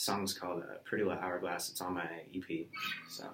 song's called Pretty Little Hourglass. It's on my EP. So.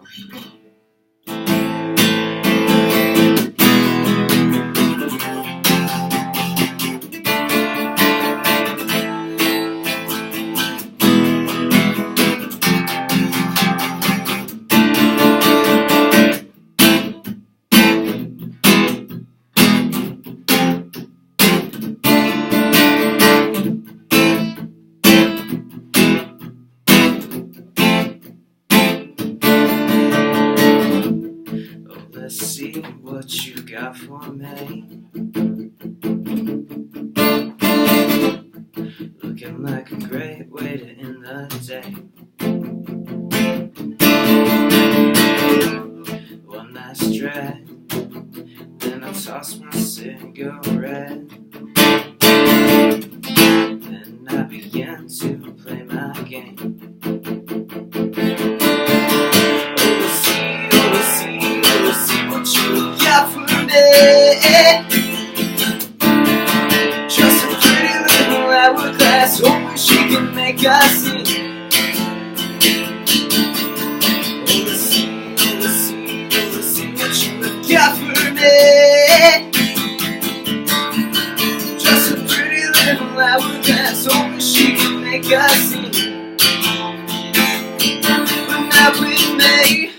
Let's see what you got for me. Looking like a great way to end the day. One last drag, then I toss my cigarette. Then I begin to play my game. Just a pretty little hourglass, hoping she can make us sing. Let's see what you got for me. Just a pretty little hourglass, hoping she can make us sing. But not with me.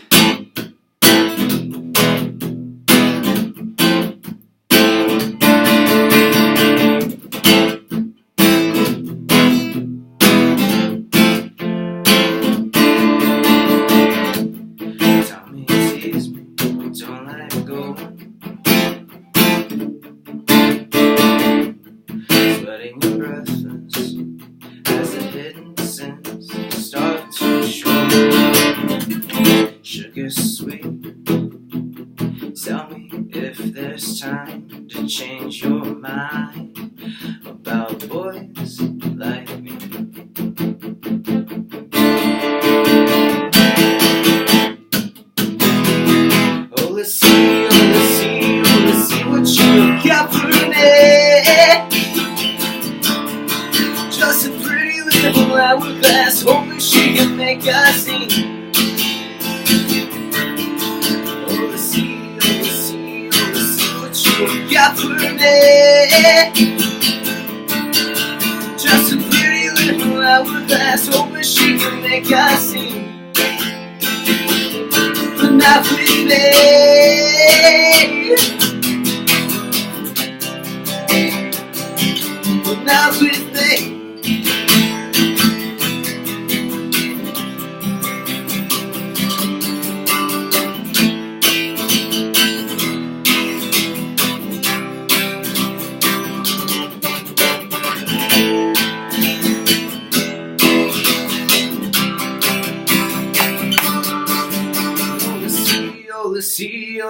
Don't let go. Sweating and breathless as the hidden sins start to show. Sugar sweet, tell me if there's time to change your mind about boys like me. Let's see what you got for me. Just a pretty little hourglass, hoping she can make us sing. Let's see what you got for me. Just a pretty little hourglass, hoping she can make us sing. But not with me. But not with me.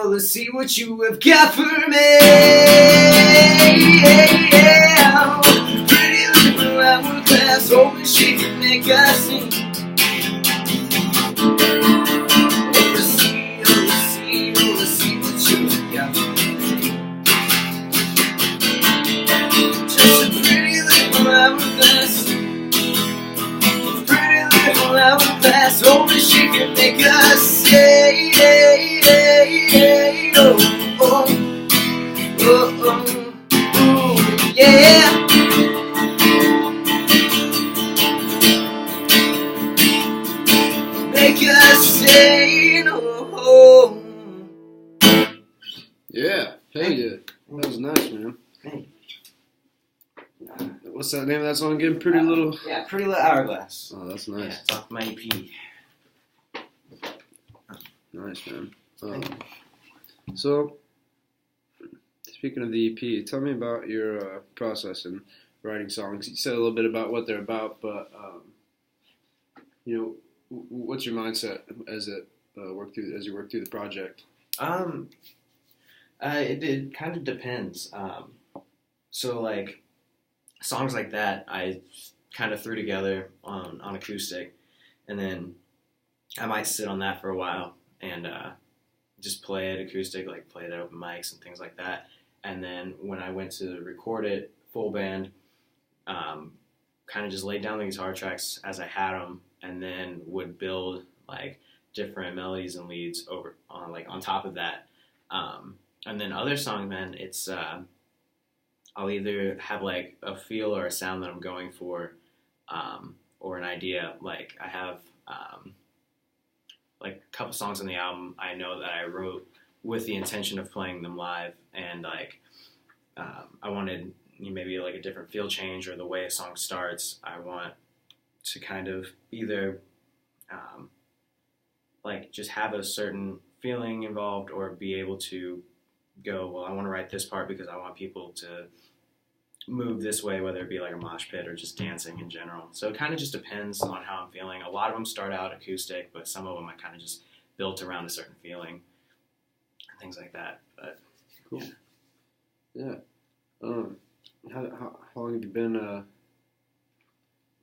Let's see what you have got for me. Pretty little hourglass, hoping she can make us sing. Let's see what you have got for me. Just a pretty little hourglass, hoping she can make us sing. Yeah. Make us say no. Yeah, hell yeah. That was nice, man. Hey. What's that name of that song again? Pretty Little? Yeah, Pretty Little Hourglass. Oh, that's nice. Yeah, it's off my EP. Nice, man. So, speaking of the EP, tell me about your process in writing songs. You said a little bit about what they're about, but what's your mindset as you work through the project? It kind of depends. So like songs like that, I kind of threw together on acoustic, and then I might sit on that for a while and just play it acoustic, like play it at open mics and things like that. And then when I went to record it full band, kind of just laid down the guitar tracks as I had them and then would build like different melodies and leads over on like on top of that. And then other songs, man, it's I'll either have like a feel or a sound that I'm going for, or an idea. Like I have like a couple songs on the album I know that I wrote with the intention of playing them live, and like I wanted maybe like a different feel change or the way a song starts. I want to kind of either like just have a certain feeling involved or be able to go, well, I want to write this part because I want people to move this way, whether it be like a mosh pit or just dancing in general. So it kind of just depends on how I'm feeling. A lot of them start out acoustic, but some of them I kind of just built around a certain feeling and things like that. But cool. Yeah. How long have you been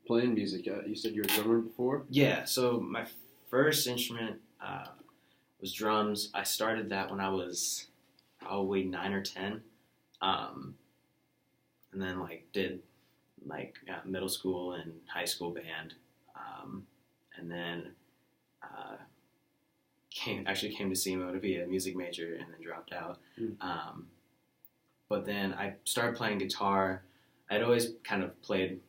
playing music? You said you were a drummer before? Yeah, so my first instrument was drums. I started that when I was probably 9 or 10. And then like did like middle school and high school band. And then came to SEMO to be a music major and then dropped out. But then I started playing guitar. I'd always kind of played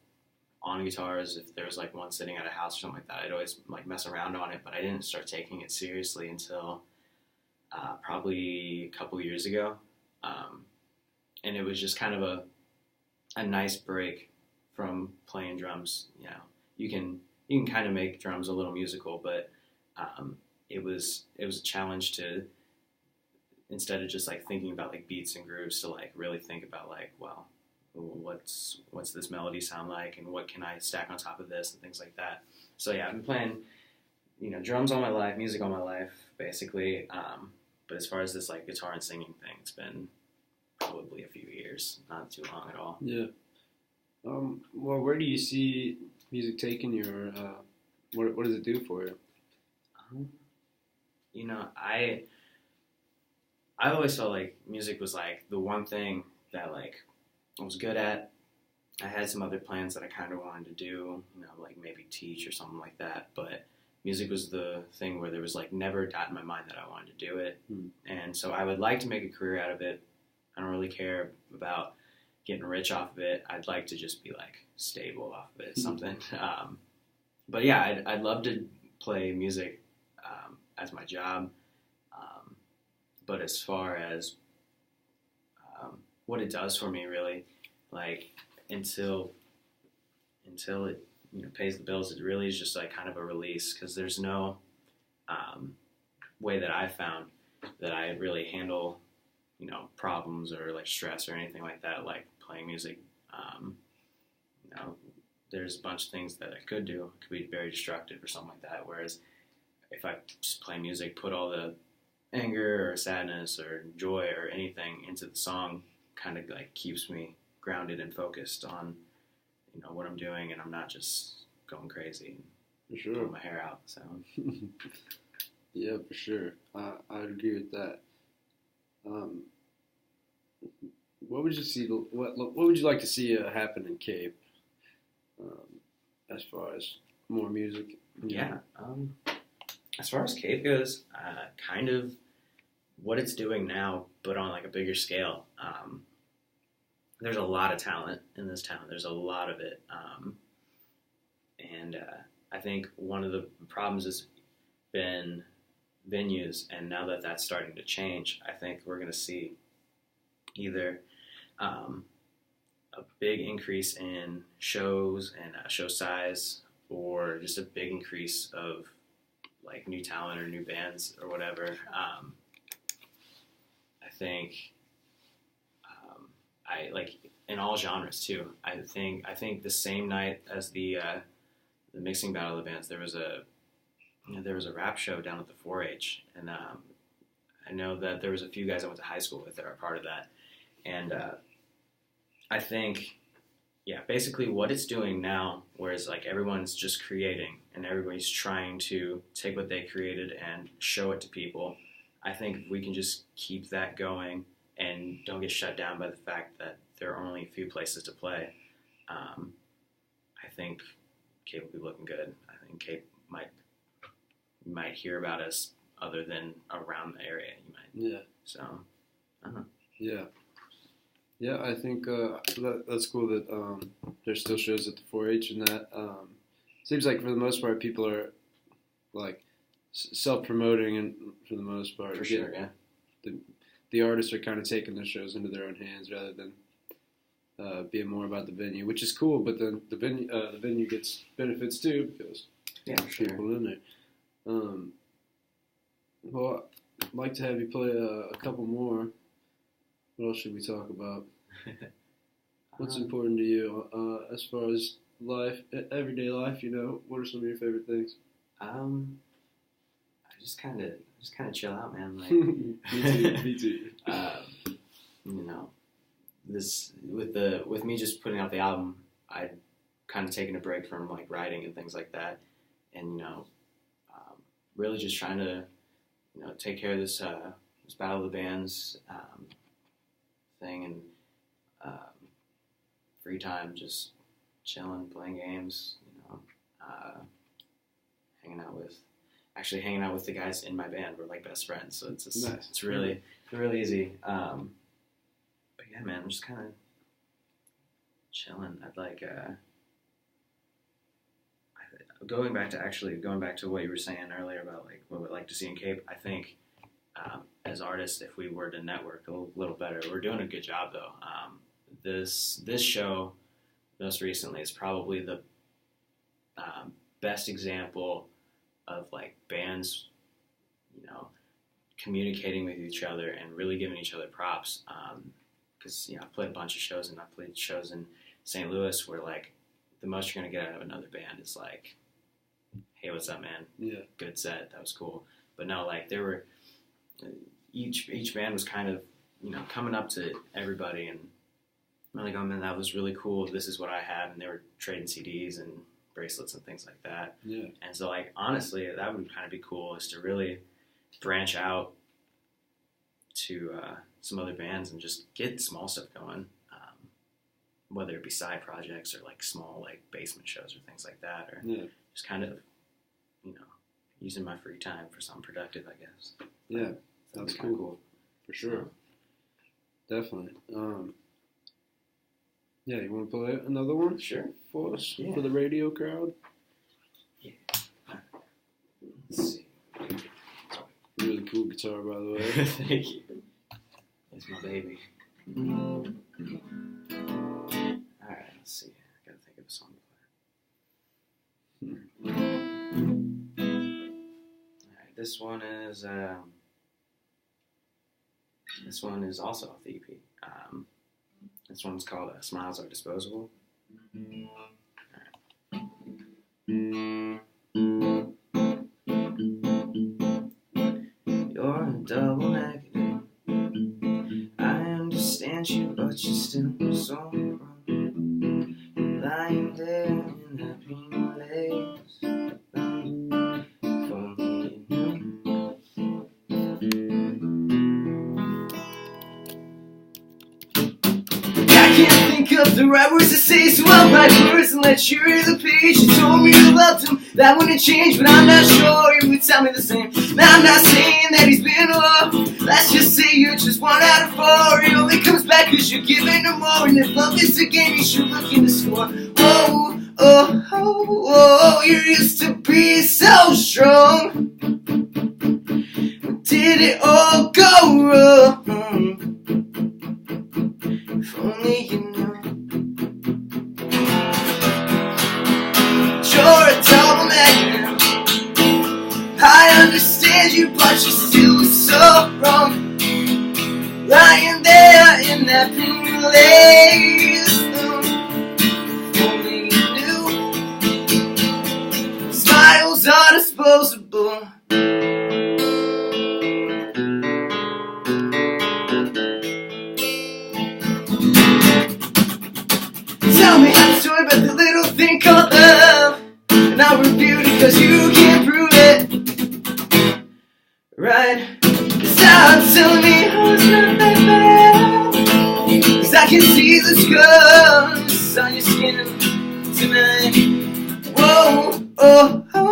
on guitars if there was like one sitting at a house or something like that. I'd always like mess around on it, but I didn't start taking it seriously until probably a couple years ago. And it was just kind of a nice break from playing drums. You know, you can kind of make drums a little musical, but it was a challenge to, instead of just like thinking about like beats and grooves, to like really think about like, well, what's this melody sound like, and what can I stack on top of this, and things like that. So yeah, I've been playing, drums all my life, music all my life, basically. But as far as this like guitar and singing thing, it's been probably a few years, not too long at all. Yeah. Well, where do you see music taking you, or what does it do for you? I always felt like music was like the one thing that like I was good at. I had some other plans that I kind of wanted to do, like maybe teach or something like that. But music was the thing where there was like never a doubt in my mind that I wanted to do it. And so I would like to make a career out of it. I don't really care about getting rich off of it. I'd like to just be like stable off of it, something. But yeah, I'd love to play music as my job. But as far as what it does for me, really, like until it pays the bills, it really is just like kind of a release, because there's no way that I found that I really handle problems or like stress or anything like that, like playing music. There's a bunch of things that I could do. It could be very destructive or something like that. Whereas if I just play music, put all the anger or sadness or joy or anything into the song, kind of like keeps me grounded and focused on what I'm doing, and I'm not just going crazy and For sure. pulling my hair out. So yeah, for sure. I would agree with that. What would you see? What would you like to see happen in Cape, as far as more music? Yeah. As far as Cape goes, kind of what it's doing now, but on like a bigger scale. There's a lot of talent in this town. There's a lot of it. And I think one of the problems has been venues, and now that that's starting to change, I think we're going to see either a big increase in shows and show size, or just a big increase of like new talent or new bands or whatever. I think I like in all genres too. I think the same night as the mixing battle of the bands, there was a rap show down at the 4-H, and I know that there was a few guys I went to high school with that are part of that, and I think, yeah, basically what it's doing now, whereas like everyone's just creating and everybody's trying to take what they created and show it to people, I think if we can just keep that going and don't get shut down by the fact that there are only a few places to play, I think Cape will be looking good. I think in Cape you might hear about us other than around the area. You might. Yeah. So, I don't know. Yeah. Yeah, I think that's cool that there's still shows at the 4-H and that. Seems like for the most part people are like self-promoting and for the most part. For sure, yeah. The artists are kind of taking the shows into their own hands rather than being more about the venue, which is cool. But then the venue gets benefits too because there's people in there. Well, I'd like to have you play a couple more. What else should we talk about? What's important to you as far as life, everyday life? What are some of your favorite things? I just kind of chill out, man. Like, me too. This with me just putting out the album, I'd kind of taken a break from like writing and things like that, and really just trying to take care of this Battle of the Bands thing, and free time just chilling, playing games, hanging out with the guys in my band. We're like best friends, so it's nice. It's really easy. But yeah, man, I'm just kind of chilling. I'd like going back to what you were saying earlier about like what we'd like to see in Cape. I think as artists, if we were to network a little better, we're doing a good job though. This show most recently is probably the best example of like bands, communicating with each other and really giving each other props. Because I've played a bunch of shows, and I've played shows in St. Louis where like the most you're gonna get out of another band is like, "Hey, what's up, man? Yeah, good set, that was cool." But no, like there were each band was kind of coming up to everybody and really going, "Man, that was really cool. This is what I have," and they were trading CDs and bracelets and things like that. Yeah. And so like honestly, that would kind of be cool, is to really branch out to some other bands and just get small stuff going, whether it be side projects or like small like basement shows or things like that, or just kind of using my free time for something productive, I guess. Yeah, that's cool. For sure. Definitely. Yeah, you want to play another one? Sure. For us? Yeah. For the radio crowd? Yeah. Let's see. Really cool guitar, by the way. Thank you. It's my baby. Alright, let's see. I gotta think of a song to play. Alright, this one is also off the EP. This one's called Smiles Are Disposable. You're a double negative. I understand you, but you're still so wrong. Lying there in that pink lace. If only you I can't think of the right words to say, so I'll write words and let you read the page. You told me you loved him, that wouldn't change, but I'm not sure you would tell me the same. Now I'm not saying that he's been off. Let's just say you're just 1 out of 4. He only comes back cause you're giving him more. And if love is a game, you should look in the score. Whoa, oh, oh, oh, you used to be so strong. Did it all go wrong? If only you knew. You're a double negative. I understand you, but you're still so wrong. Lying there in that pink lace. If only you knew. Smiles are disposable. Tell me how to do it, but the little thing called love. And I'll review it because you can't prove it. Right? Stop telling me how it's not that bad. Cause I can see the scars on your skin tonight. Whoa, oh, oh.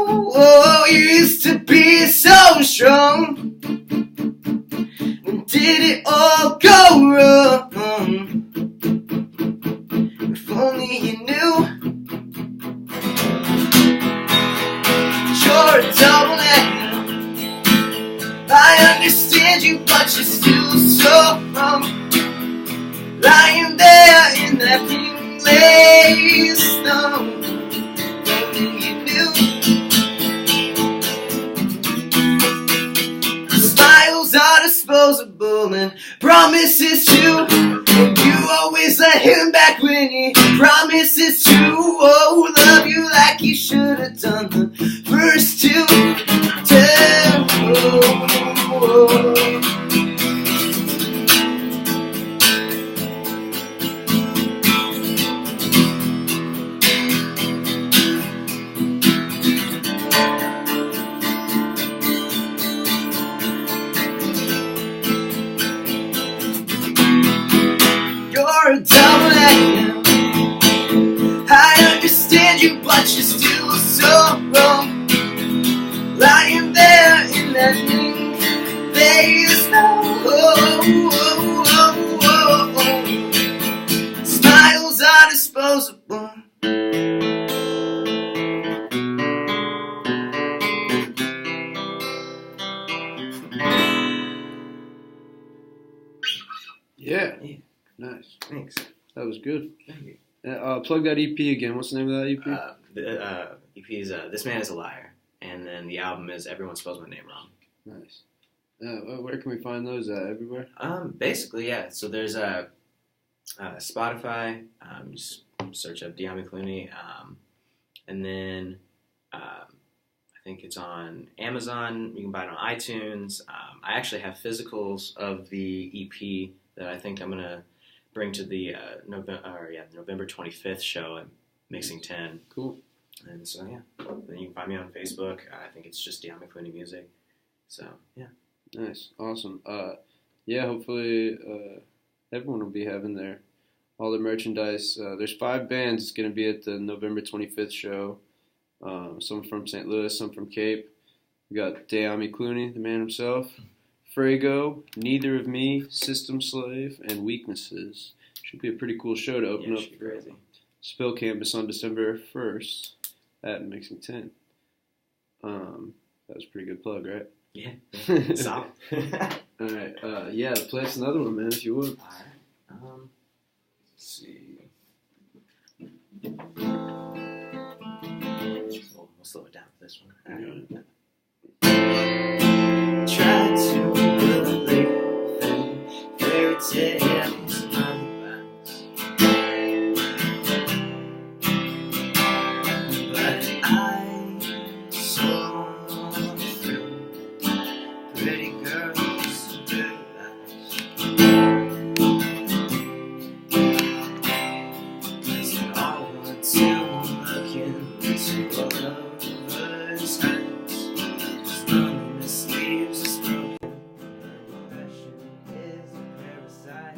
did it all go wrong? If only you knew. You're a double negative. I understand you, but you're still so wrong. Lying there in that place, no. Only you knew. Smiles are disposable and promises too. And you always let him back when he promises to. Oh, love you like you should have done the first two. You're a double negative. I understand you, but you're still so wrong. Lying there in that thing, there is no smiles are disposable. Yeah. Nice. Thanks. That was good. Thank you. Plug that EP again. What's the name of that EP? The EP is This Man Is a Liar. And then the album is Everyone Spells My Name Wrong. Nice. Where can we find those? Everywhere? Basically, yeah. So there's Spotify. Just search up Dyami Cluney. And then I think it's on Amazon. You can buy it on iTunes. I actually have physicals of the EP that I think I'm going to bring to the November 25th show at Mixing 10. Cool. And so, yeah. Then you can find me on Facebook. I think it's just Dyami Cluney Music. So, yeah. Nice. Awesome. Yeah, hopefully everyone will be having all their merchandise. There's 5 bands going to be at the November 25th show. Some from St. Louis, some from Cape. We got Dyami Cluney, the man himself. Frago, Neither of Me, System Slave, and Weaknesses. Should be a pretty cool show to open up for crazy. Spill Campus on December 1st at Mixing 10. That was a pretty good plug, right? Yeah. Solid. All right. Yeah, play us another one, man, if you would. All right. Let's see. We'll slow it down for this one. All right. Try to believe in fairy tales otherwise, but I saw through pretty girls and blue eyes. Is it all want to look into a lover's eyes? Loneliness leaves us broken. Passion is a parasite.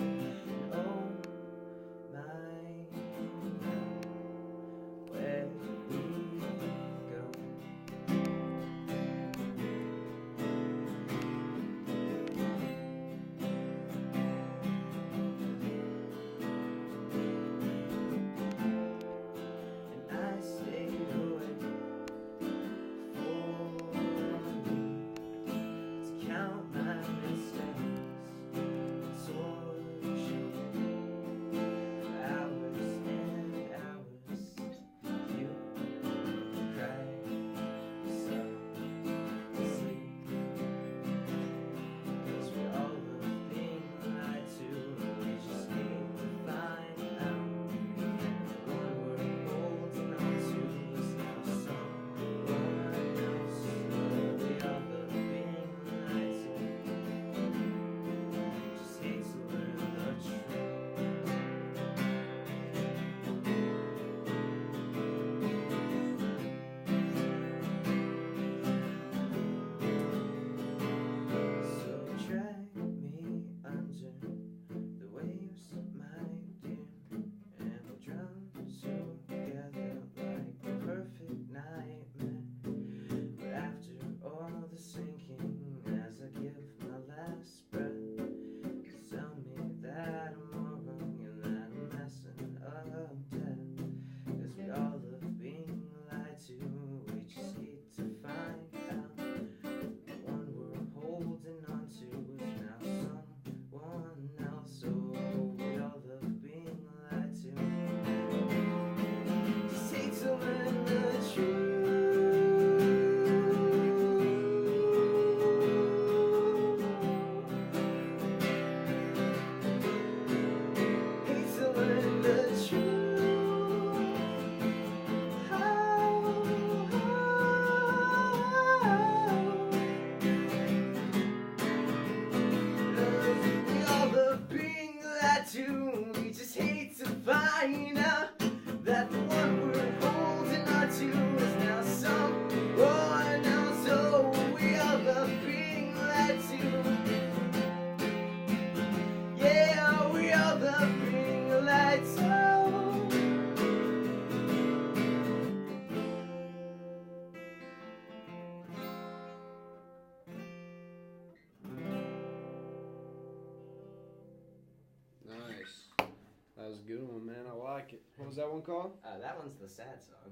was a good one, man. I like it. What was that one called? That one's the sad song.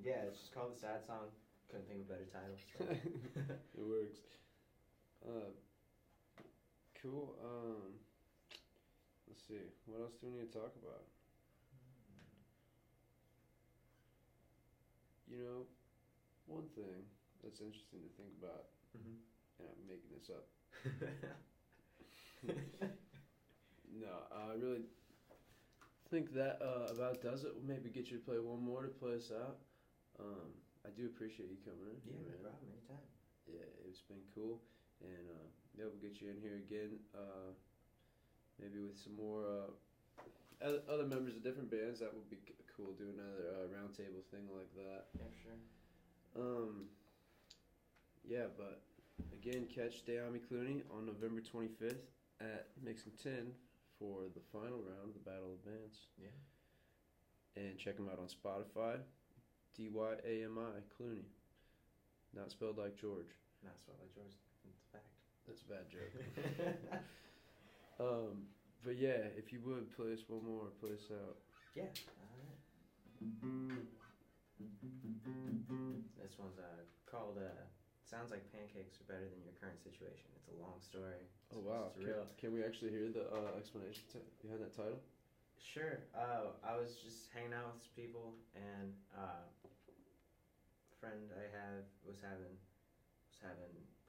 Yeah, it's just called the sad song. Couldn't think of a better title. So. It works. Cool. Let's see. What else do we need to talk about? You know, one thing that's interesting to think about, and I'm making this up. No, I really think that about does it. We'll maybe get you to play one more to play us out. I do appreciate you coming in. Yeah, man. no problem. Anytime. Yeah, it's been cool. And yeah, we'll get you in here again, maybe with some more other members of different bands. That would be cool, do another roundtable thing like that. Yeah, sure. Yeah, but again, catch Dyami Cluney on November 25th at Mixing 10 for the final round of the Battle of Bands. Yeah. And check him out on Spotify, Dyami Cluney. Not spelled like George. Not spelled like George. It's a fact. That's a bad joke. But yeah, if you would, play us one more, play us out. Yeah. This one's called Sounds Like Pancakes Are Better Than Your Current Situation. It's a long story. Oh, wow. Can we actually hear the explanation behind that title? Sure. I was just hanging out with some people, and a friend I have was having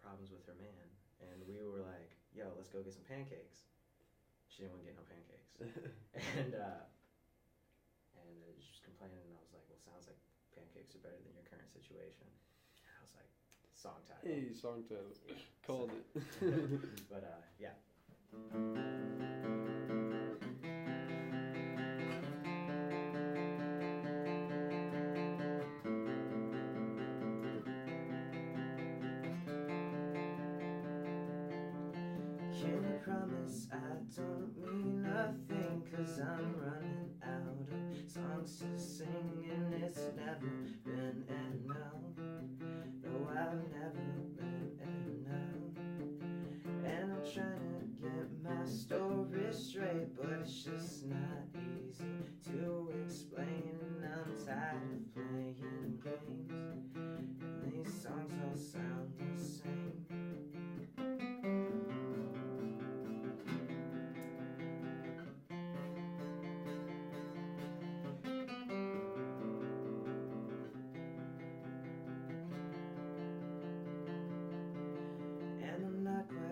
problems with her man, and we were like, yo, let's go get some pancakes. She didn't want to get no pancakes. and she was complaining, and I was like, well, sounds like pancakes are better than your current situation. And I was like, song title. Hey, song title. Called it. But, yeah. Can you promise I don't mean nothing? 'Cause I'm running out of songs to sing, and it's never been enough. No, I've never been enough. And I'm trying to get my story straight, but it's just not easy to explain. And I'm tired of playing games, and these songs all sound the same.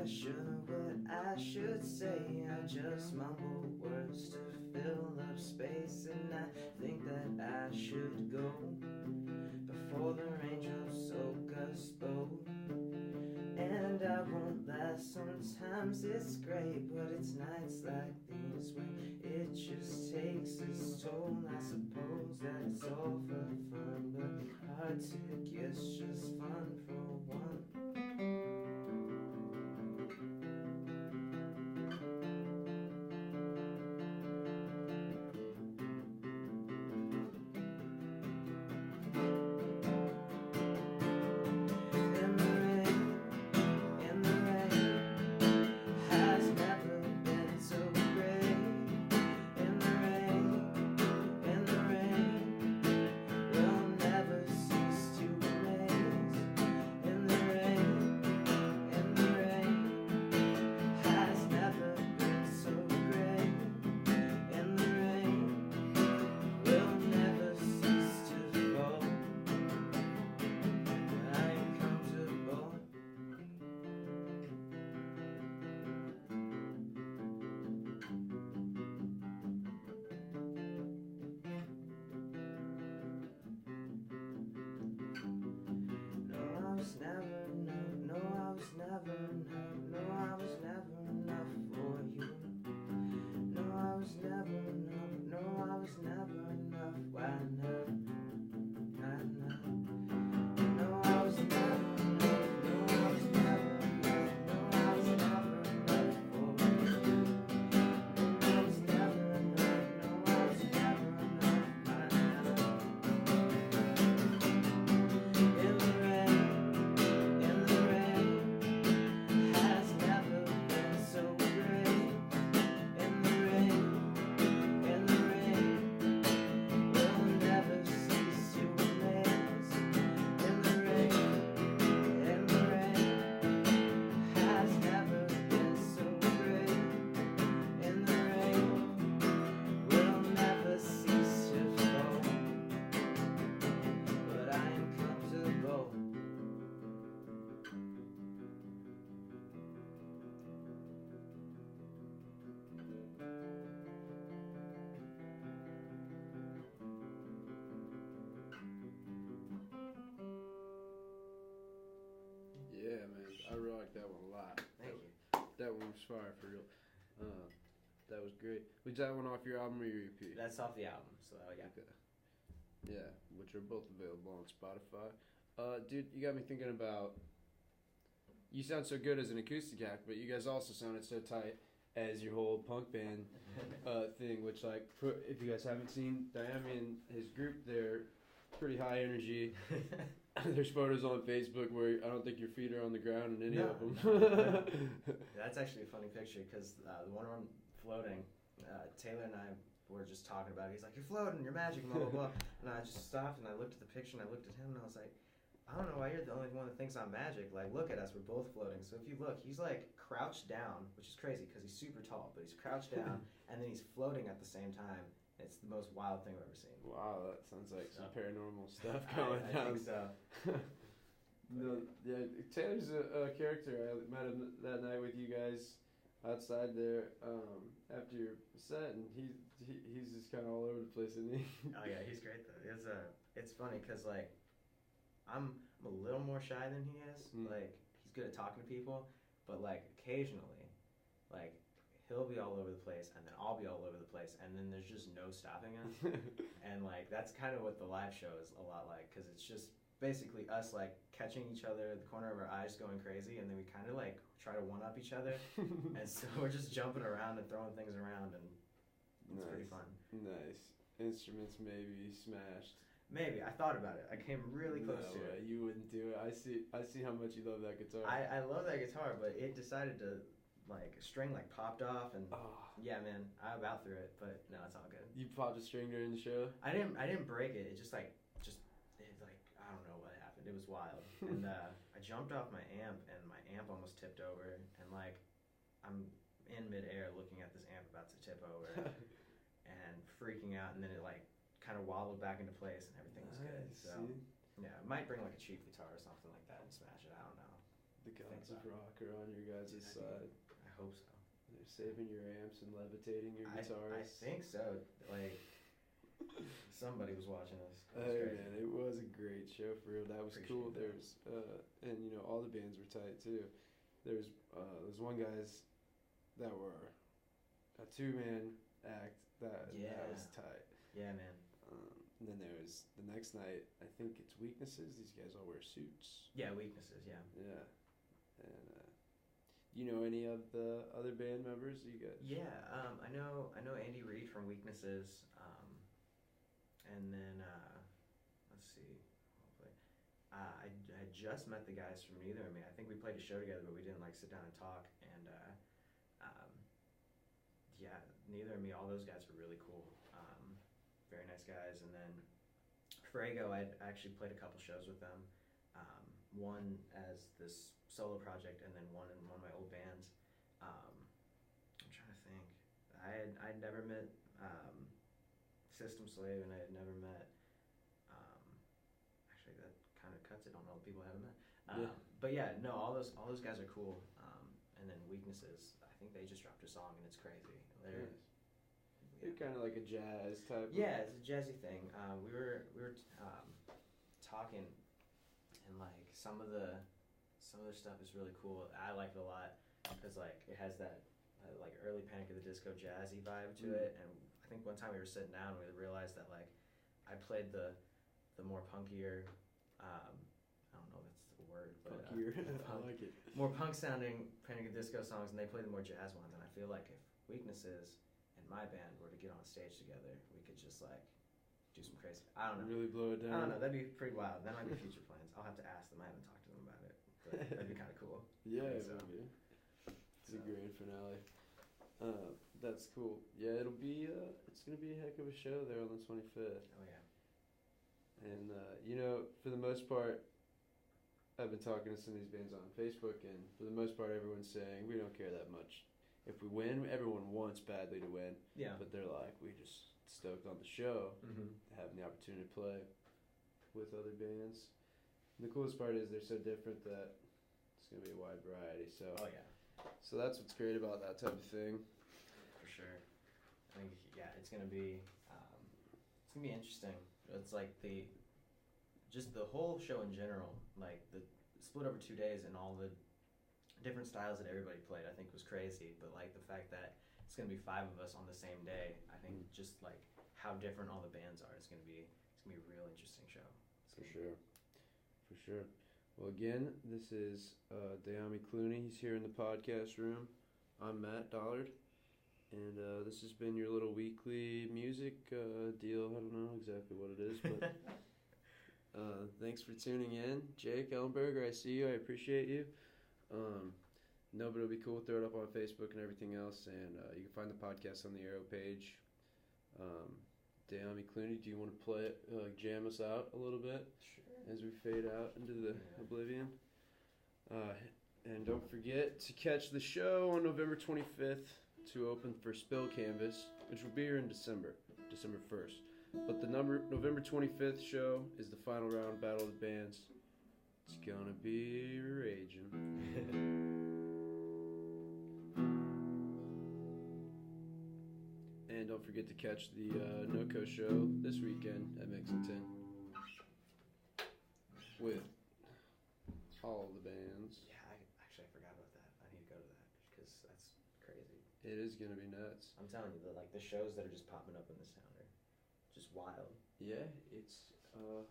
Sure what I should say, I just mumble words to fill up space, and I think that I should go before the raindrops soak us both. And I won't last, sometimes it's great, but it's nights like these where it just takes its toll. I suppose that it's all for fun, but hard to guess just fun for one. fire for real. That was great. Was that one off your album or your EP? That's off the album, so yeah. Okay. Yeah, which are both available on Spotify. Dude, you got me thinking about. You sound so good as an acoustic act, but you guys also sounded so tight as your whole punk band thing. Which, like, if you guys haven't seen Dyami and his group, they're pretty high energy. There's photos on Facebook where I don't think your feet are on the ground in any of them. No. That's actually a funny picture because the one where I'm floating, Taylor and I were just talking about it. He's like, "You're floating, you're magic, blah, blah, blah." And I just stopped and I looked at the picture and I looked at him and I was like, I don't know why you're the only one that thinks I'm magic. Like, look at us, we're both floating. So if you look, he's like crouched down, which is crazy because he's super tall, but he's crouched down and then he's floating at the same time. It's the most wild thing I've ever seen. Wow, that sounds like some paranormal stuff going I down. think so. No, yeah, Taylor's a character. I met him that night with you guys outside there after your set, and he's just kind of all over the place, isn't he? Oh yeah, he's great though. It's funny because like I'm a little more shy than he is. Like he's good at talking to people, but like occasionally, like he'll be all over the place, and then I'll be all over the place, and then there's just no stopping us. And like that's kind of what the live show is a lot like, because it's just basically us like catching each other at the corner of our eyes going crazy, and then we kind of like try to one up each other. And so we're just jumping around and throwing things around, and it's pretty fun. Nice. Instruments maybe smashed. Maybe. I thought about it. I came really close to it. You wouldn't do it. I see how much you love that guitar. I love that guitar, but it decided to like a string like popped off, and yeah, man, I about threw it, but no, it's all good. You popped a string during the show? I didn't break it. It just I don't know what happened. It was wild. And I jumped off my amp, and my amp almost tipped over, and like I'm in midair looking at this amp about to tip over and freaking out, and then it like kind of wobbled back into place and everything was good. So yeah, I might bring like a cheap guitar or something like that and smash it. I don't know. The gods of rock are on your guys' side. I hope so. They're saving your amps and levitating your guitars. I think so. Like somebody was watching us. Hey man, it was a great show for real. That was cool. There's and you know all the bands were tight too. There's one guys that were a 2-man act that was tight. Yeah, man. And then there was the next night. I think it's Weaknesses. These guys all wear suits. Yeah, Weaknesses. Yeah. Yeah, and you know any of the other band members? You guys? Yeah, I know Andy Reid from Weaknesses. And then let's see. I had just met the guys from Neither of Me. I think we played a show together, but we didn't like sit down and talk. And yeah, Neither of Me. All those guys were really cool. Very nice guys. And then Frago, I actually played a couple shows with them. One as this solo project, and then one in one of my old bands. I'm trying to think. I'd never met System Slave, and I had never met. Actually, that kind of cuts it on all the people I haven't met. But yeah, no, all those guys are cool. And then Weaknesses, I think they just dropped a song, and it's crazy. They're kind of like a jazz type. Yeah, it's a jazzy thing. We were talking, and like some of the stuff is really cool. I like it a lot because like it has that like early Panic at the Disco jazzy vibe to it. And I think one time we were sitting down, we realized that like I played the more punkier. I don't know if that's the word, but punkier. I like it. More punk sounding Panic at the Disco songs, and they played the more jazz ones. And I feel like if Weaknesses and my band were to get on stage together, we could just like do some crazy. I don't know. Really blow it down. I don't know. That'd be pretty wild. That might be future plans. I'll have to ask them. I haven't talked to them about it, but that'd be kind of cool. Yeah, it would be. It's a great finale. That's cool. Yeah, it'll be. It's gonna be a heck of a show there on the 25th. Oh yeah. And you know, for the most part, I've been talking to some of these bands on Facebook, and for the most part, everyone's saying we don't care that much. If we win, everyone wants badly to win. Yeah. But they're like, we just stoked on the show, Mm-hmm. having the opportunity to play with other bands. And the coolest part is they're so different that it's gonna be a wide variety. So. Oh yeah. So that's what's great about that type of thing. For sure. I think it's gonna be interesting. It's like the whole show in general, like the split over 2 days and all the different styles that everybody played, I think was crazy. But like the fact that it's gonna be 5 of us on the same day, I think just like how different all the bands are, it's gonna be a real interesting show. For sure. Well, again, this is Dyami Cluney. He's here in the podcast room. I'm Matt Dollard, and this has been your little weekly music deal. I don't know exactly what it is, but thanks for tuning in. Jake Ellenberger, I see you. I appreciate you. No, but it'll be cool. Throw it up on Facebook and everything else, and you can find the podcast on the Arrow page. Dyami Cluney, do you want to play it, jam us out a little bit? Sure. As we fade out into the oblivion. And don't forget to catch the show on November 25th to open for Spill Canvas, which will be here in December 1st. But the November 25th show is the final round Battle of the Bands. It's gonna be raging. And don't forget to catch the NoCo show this weekend at Mexington with all of the bands. Yeah, I forgot about that. I need to go to that because that's crazy. It is gonna be nuts. I'm telling you, the shows that are just popping up in this town are just wild. Yeah, it's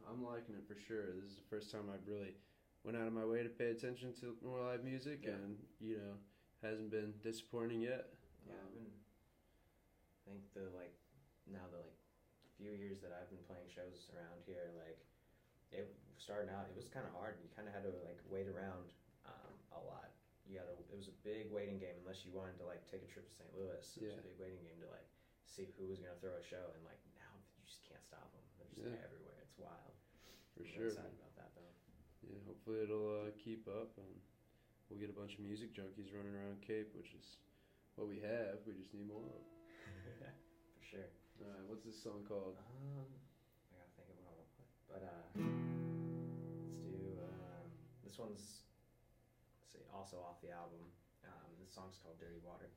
I'm liking it for sure. This is the first time I've really went out of my way to pay attention to more live music, and hasn't been disappointing yet. Yeah, I think the few years that I've been playing shows around here, like it starting out, it was kind of hard. You kind of had to wait around a lot. It was a big waiting game unless you wanted to take a trip to St. Louis. It was a big waiting game to see who was gonna throw a show, and now you just can't stop them. They're just everywhere. It's wild. For sure. I'm excited about that though. Yeah, hopefully it'll keep up, and we'll get a bunch of music junkies running around Cape, which is what we have. We just need more of. For sure. Alright, what's this song called? I gotta think of what I'll put. But let's do this one's also off the album. This song's called Dirty Water.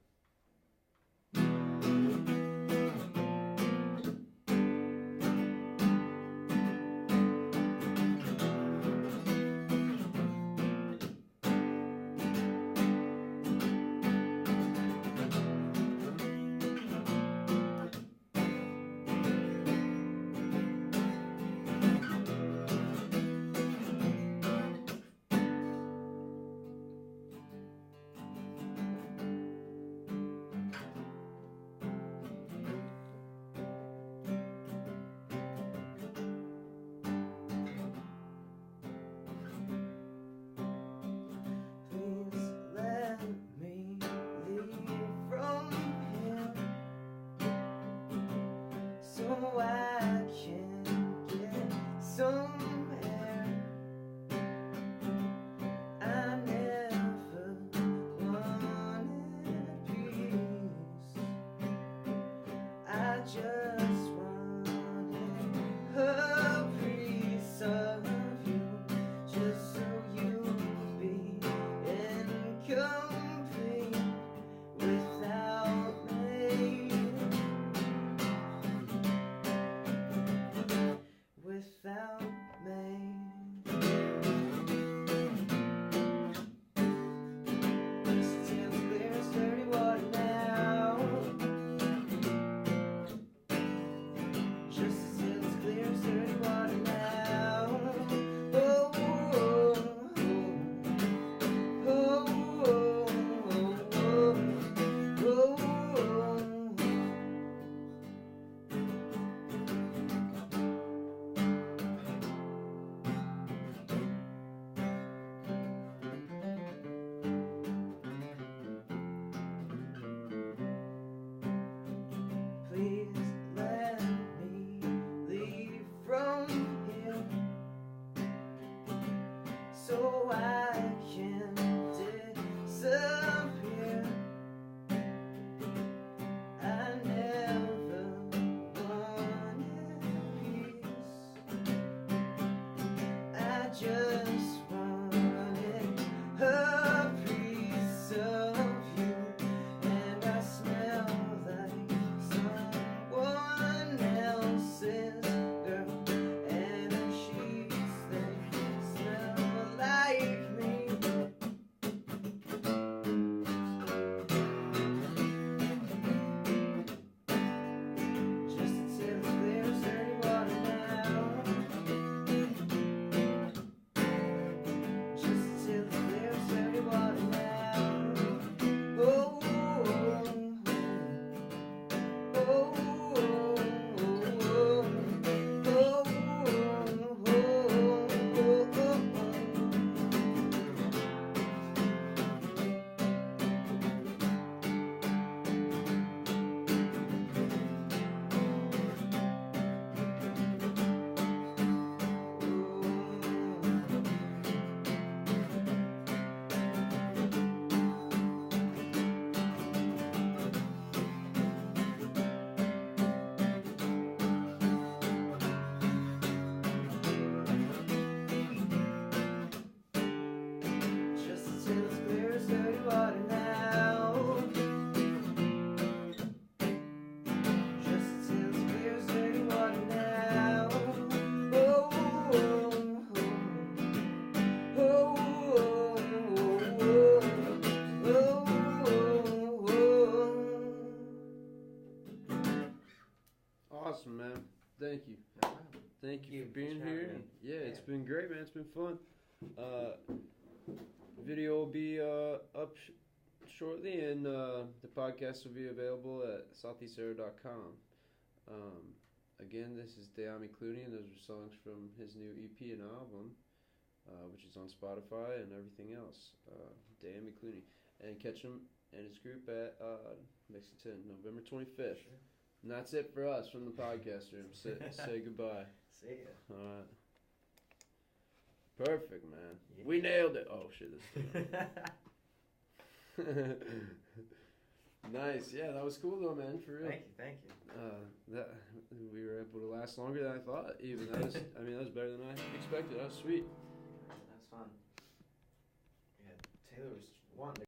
awesome, man. Thank you. No problem. Thank you for Thanks being for here. having me. Yeah, it's been great, man. It's been fun. Video will be up shortly, and the podcast will be available at southeastarrow.com. Again, this is Dyami Cluney, and those are songs from his new EP and album, which is on Spotify and everything else. Dyami Cluney. And catch him and his group at Lexington, November 25th. Sure. And that's it for us from the podcast room. Say goodbye. See ya. All right. Perfect, man. Yeah. We nailed it. Oh, shit. Nice. Yeah, that was cool, though, man. For real. Thank you. That we were able to last longer than I thought. Even that was, that was better than I expected. That was sweet. That's fun. Yeah, Taylor was wanting to